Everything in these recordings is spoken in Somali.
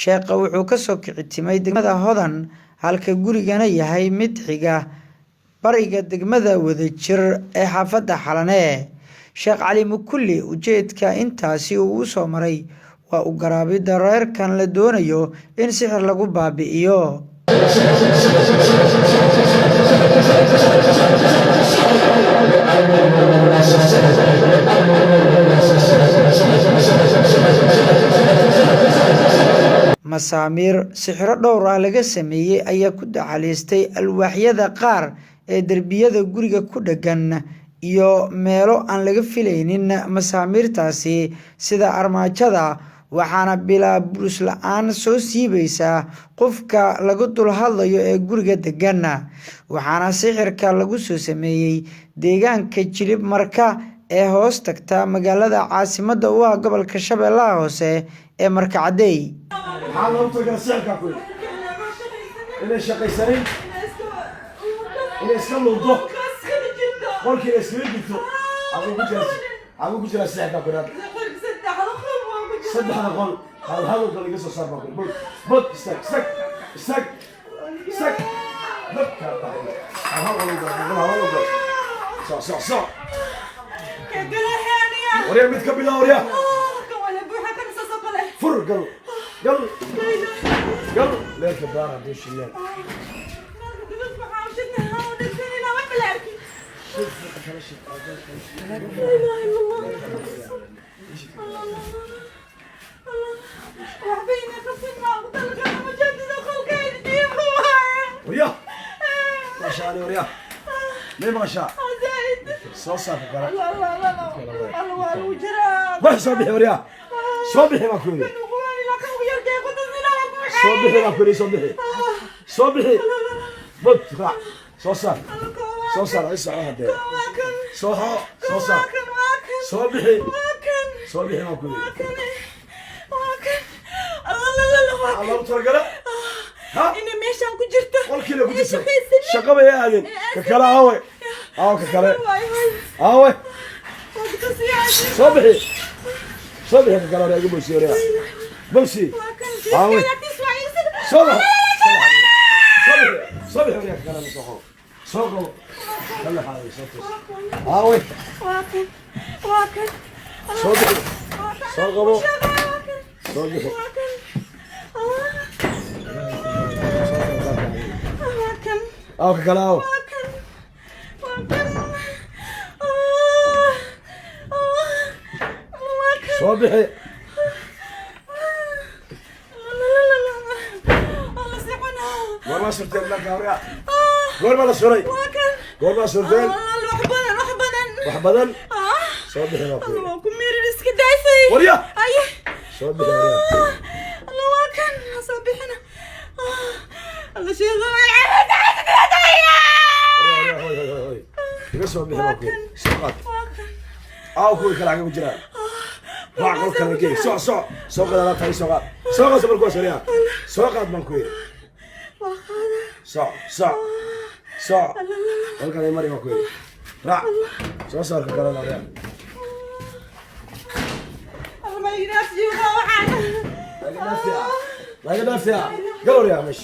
sheekha wuxuu ka soo kici timay degmada Hodan halka gurigana yahay mid xiga bariga degmada Wadajir ee xaafadda Xalane. Sheekh Cali Mukulli ujeedka intaasi uu soo maray waa u garaabida reerkan la doonayo in sixir lagu baabi'iyo. Masaamiir sixiro dhowr ah laga sameeyay ayaa ku dhaxaleystay alwaaxyada qaar ee darbiyada guriga ku dhagan iyo meelo aan laga filaynin masaamiirtaasi sida armaajada waxaana bilaa bulus la'aan soo siibaysa qofka lagu dul hadlayo ee guriga degan. Waxaana sixirka lagu soo sameeyay deegaanka Jilib Marka ee hoos tagta magaalada caasimadda u ah gobolka Shabeellaha Hoose ee Markacadey. وريا متكبلة وريا فر قل قل قل ليك الدار دوش الليل وريا ما شاء الله وريا ليه ما شاء صوصة في القرار الله صبحي وريا صبحي ما كوني صبحي ما كوني صبحي بط راح صوصة لسه هذا صوصة صبحي ما كوني الله ترى ها إني ماشان كجرت قول كله كجرت شقبة يا هذين ككلا هوي ككلا هوي صبحي ككلا يا جبل سوريا بمشي هوي صبحي ويا ككلا مصحو صقو خلي حالي صوت هوي صبحي صقو ككلا صبحي والله صرتين لك يا وريا والله صري والله صرتين وحبدن صبحي ما كوي الله كمير رزق دايسي وريا ايه صبحي يا وريا الله واكن صبحنا الله شيخ هوي صبحي ما كوي سقط كوي كلا عقب جرا واقول كلا كي سوق لا تاي سوق صبر كويس وريا سوق من كوي صح والله مري ما كوي لا صار كلا لا وريا الله ما ينافسي وحاجه لا ينافسي قالوا يا مش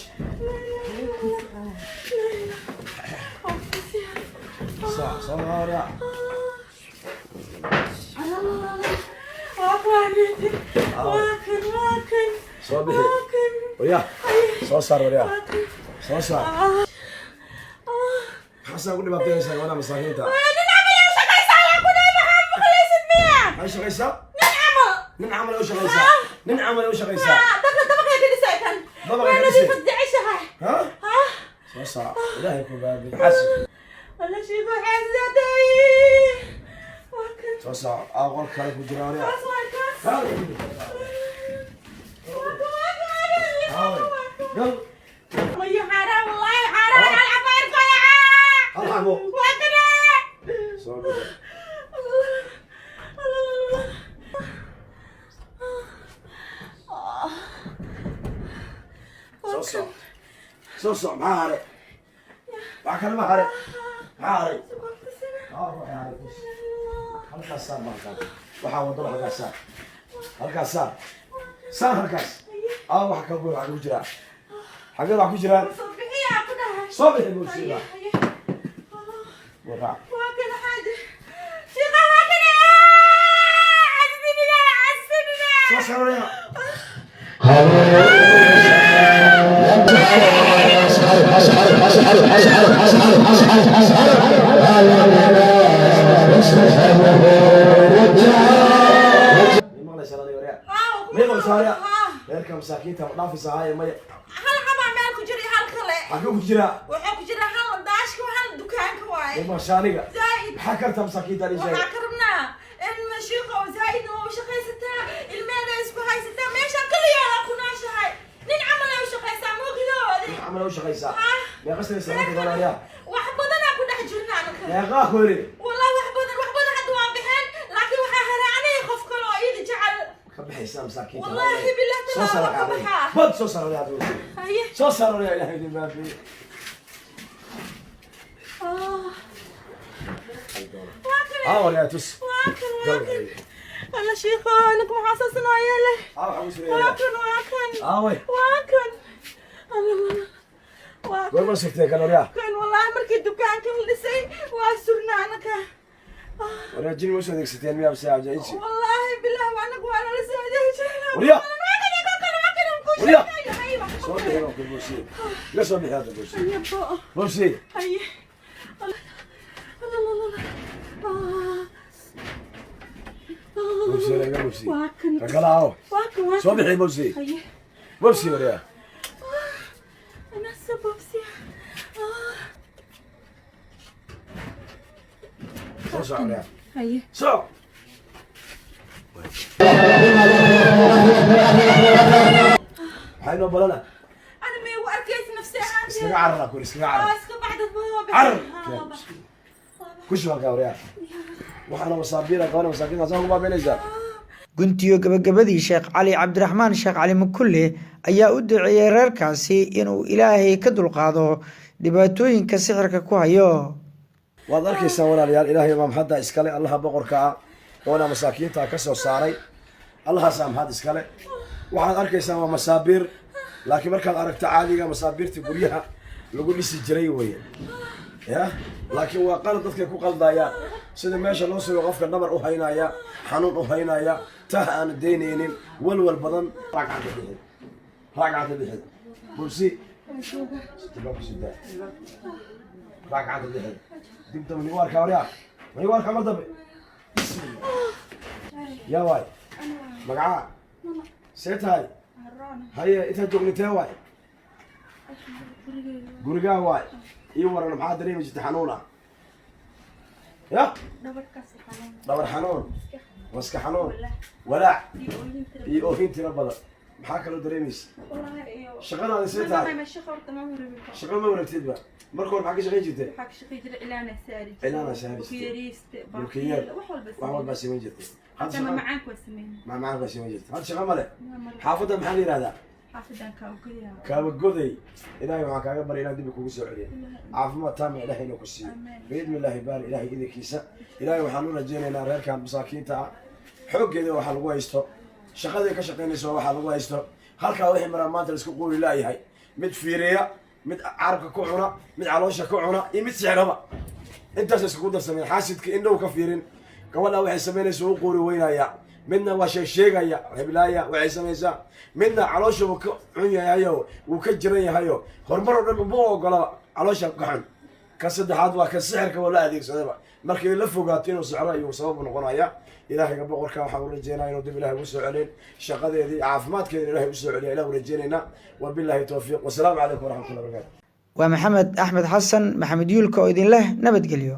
صح وريا واكن صبحي وريا صار وريا صار حسنا كل ما بتنسى وانا مساكين تا ايش غيسا ننعمل وش غيسا ننعمل وش غيسا دبك يا كنيسه كان وانا دي فدي عيشها ها صار لا يكون بابي حسن ولا شيء حزتي صار اقول كلام بجراري قل يا حرام والله حرام على العباير يا الحمو وكذا صوصو ما هاري باكل ما هاري هاري روح يا هاري halkaas saar baan qaaday waxa wado halkaas saar halkaas wax ka buur waxa ku jira xagee wax ku jiraan صبحيها كلها صبح الموسيقى وقع واكل حاجة شيخة واكل عزبنا عزبنا صار reerka masaakiinta ma dhaafaysaa maya hal xabaa meel ku jira hal kale xagee ku jira waxaa ku jira hal daashka hal dukaanka waaye mashaaniga زايد maxaa karta masaakiinta waxaa ka rabnaa in mashiiqa oo zaaid oo shaqaysataa ilmeeda isku haysataa meeshaan kaliyaada ku nooshahay nin camal ay u shaqaysaa moogidoodi camal u shaqaysaa meeqasna salaada doonaya wax badanaa ku dhex jirnaa anaka meeqaa koori والله wax badan hadda waa bixeen laakiin waxaa helay aniga qof kale oo iida jecel كبحيسان مساكين والله بالله سو صار كبحها بد سو صار يا دوسي هي سو صار يا الهي دي ما في ولا تس واكل انا شيخ انك محسسنا ياله واكل وي واكل قول ما سكتي كانوا يا كان والله مركي الدكان كان لسي واسرنا انا كان ولا جيني وش هذيك 600 ساعه جاي والله بالله وانا وانا لسه وريا وريا ايوه صوتي هنا في البوسي لا صوتي هذا البوسي يابا بوسي هي بوسي لا بوسي واكن رجلاو واكن صوتي بوسي هي بوسي وريا انا السبب سي صو وريا هي صو حينو بلنا انا ما واركيت نفسي عندي اسكا عرنا كل اسكا عرنا اسكا بعد الضوء عر كل شو هكا وريا waxaana wasaabiira qabanay masaakiin asan kuma beenaysaa guntiyo gabagabadii sheekh cali cabdiraxmaan sheekh cali mukulle ayaa u duceeyey reerkaasi inuu ilaahay ka dulqaado dhibaatooyinka sixirka ku hayo waad arkaysaa walaalayaal ilaahay baa maxadda iskale allaha boqorka ah oona masaakiinta ka soo saaray allahaas maxad iskale waxaad arkaysaa waa masaabiir laakiin markaad aragto caadiga masaabiirta guryaha lagu dhisi jiray weeye ya laakiin waa qalad dadkay ku qaldayaan sida meesha loo sugo qofka nabar u haynaya xanuun u haynaya tah aan deynaynin walwal badan ragcada bixid bursi ragcada bixid dibta maniwaarka wariya maniwaarka mar dambe yaa waay magaca see tahay haye intaad joognitee waay gurigaa waay ii waran maxaa dareemi jirta xanuuna ya dhabar xanuun maska xanuun walaac iyo oohin tiro badan maxaa kaloo dareemaysa shaqadaadi see tahay shaqo ma wareegtidba marka hore maxaa ka shaqayn jirtay cilaana saari jirtay bulkiyeer wax walbaa samayn jirtay macmacaan baa samayn jirtay hadda shaqa male xaafadda maxaa la yihahdaa kaabagoday ilaahay waxaan kaaga baray inaan dib kugu soo celiyo caafimaad taama ilaahay inuu ku siiyo biidni illaahi baari ilaahay idinkiisa ilaahay waxaan u rajaynaynaa reerkan masaakiinta ah xooggeeda waxaa lagu haysto shaqadii ka shaqaynayso waxaa lagu haysto halkaa wixii maraa maanta laisku quuli laayahay mid fiiriya mid carabka ku cuna mid caloosha ku cuna iyo mid sixraba intaas iskugu darsameen xaasidka indhow ka fiirin gabadha waxay samaynaysa u quuri weynaya midna waa sheegaya heblaaya waxay samaysaa midna caloosha wuu ka cun yahayo wuu ka jiran yahayo horumar oo dhan uma ogola caloosha ka xun ka saddexaad waa ka sixirka oo la adeegsadaba markii la fogaato inuu sixro ayuu sabab noqonaya ilaahayga boqorka waxaan u rajeynaa inuu dib ilaahay ugu soo celin shaqadeedii caafimaadkeeda ilaahay u soo celiya ilaah u rajeynaynaa wabilaahi towfiiq wasalaamu calaykum waraxmatullahi wabarakaatu waa maxamed axmed xasan maxamed yuulka oo idin leh nabadgelyo